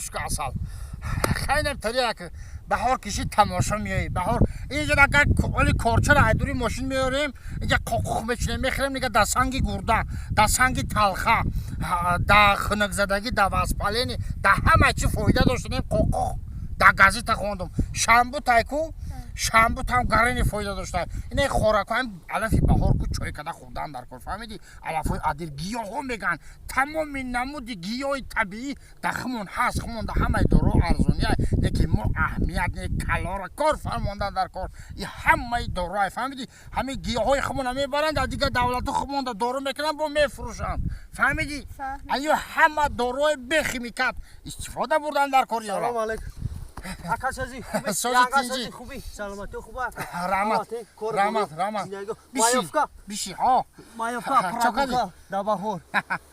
خشک اصل خیلی طریقه که بهار کشید تماشا میایی بهار اینجا اگر ولی کارچه را دوری ماشین میاریم اینجا قوق میچینیم میخریم دیگه در سنگ گرده در سنگ تلخه در خنک زدگی در وسپالینی در همه چی فایده داشتیم قوق در گازیت خوندم شنبه تایکو شنبه هم گرینی فایده داشته اینه خوراک هم علفی بهار کو چای کده خوردن در کار فهمیدی علفای عدل گیاه میگن تمام نمود گیاه طبیعی در خمون هست خمون در همه دارو ارزونیه یکی ما اهمیت نه کالر کار فرماندن در کار این همه دارو فهمیدی همه گیاهای خمون میبرن در دیگه دولت خمون در دارو میکنن با میفروشن فهمیدی ایو همه داروی بخیمیکات استفاده بردن در کار سلام علیکم اکا سازی خوبی سازی خوبی سلامتی خوبه رحمت مایوفکا بیشی ها مایوفکا پراکا دباهور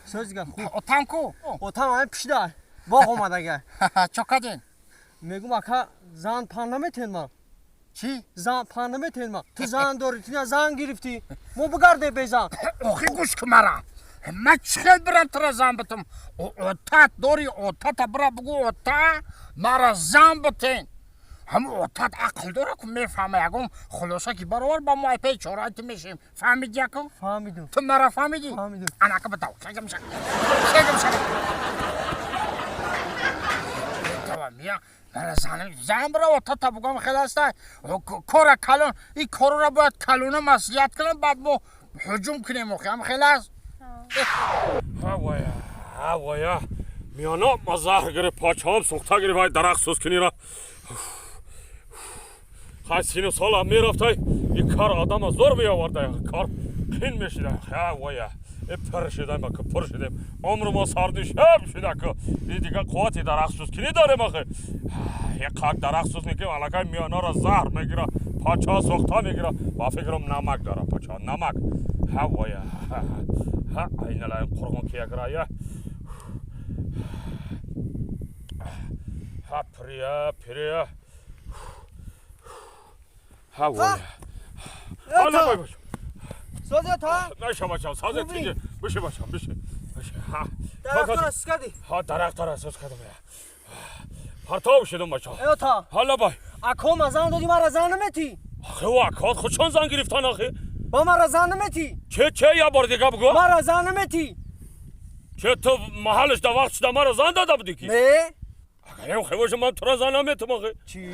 سازگا خوب اتانکو اتان هم پیشدار باغ اومدگه چقدر میگم اکا زن پان نمیتین ما چی زن پان نمیتین ما تو زن داری تو زن گرفتی مو بگرده بزن آخی گوش که مرا من چخیل برم تر زن بتم اوتات داری اوتات برا بگو اوتا مرا زن بتین هم اوتات عقل داره که میفهمه یکم خلاصه که برابر با مای پی چورایت میشیم فهمیدی یکم؟ فهمیدم تو مرا فهمیدی؟ فهمیدم انا که بتاو شگم شد میا مرا زن برا اوتات بگم خلاصه کار کلون این کارو را باید کلونه مسئولیت کنم بعد ما هجوم کنیم هم خلاص هوایا میانا ما زهر گره پاچه هم سوخته گره باید درخت سوز کنی را خواهی سینو سال هم میرفته این کار آدم ها زور بیاورده کار خین میشیده هوایا پر شده ما که پر شده عمر ما سردی شب شده که این دیگه قوتی درخت سوز کنی داریم آخه یک قد درخت سوز نکنیم علاقه میانا را زهر میگیره پاچه ها سوخته میگیره با فکرم نمک داره پاچه ها نمک هوایا این الان قرغون که یک رایه پریا هوایا حالا بای باش سازی تا نشم باشم سازی تیجه بشه باشم بشه درخت را سکدی ها درخت را سوز کردم پرتاب شدم باشم ایوتا حالا بای اکو مزان دادی مرا زن نمیتی آخه و اکاد خود چون زن گرفتن آخه با مرا زن نمیتی چه یا بار دیگه بگو مرا زن نمیتی چه تو محلش در وقتش در مرا زن داده بودی کی نه اگه خیلی من تو را زن نمیتم آخه چی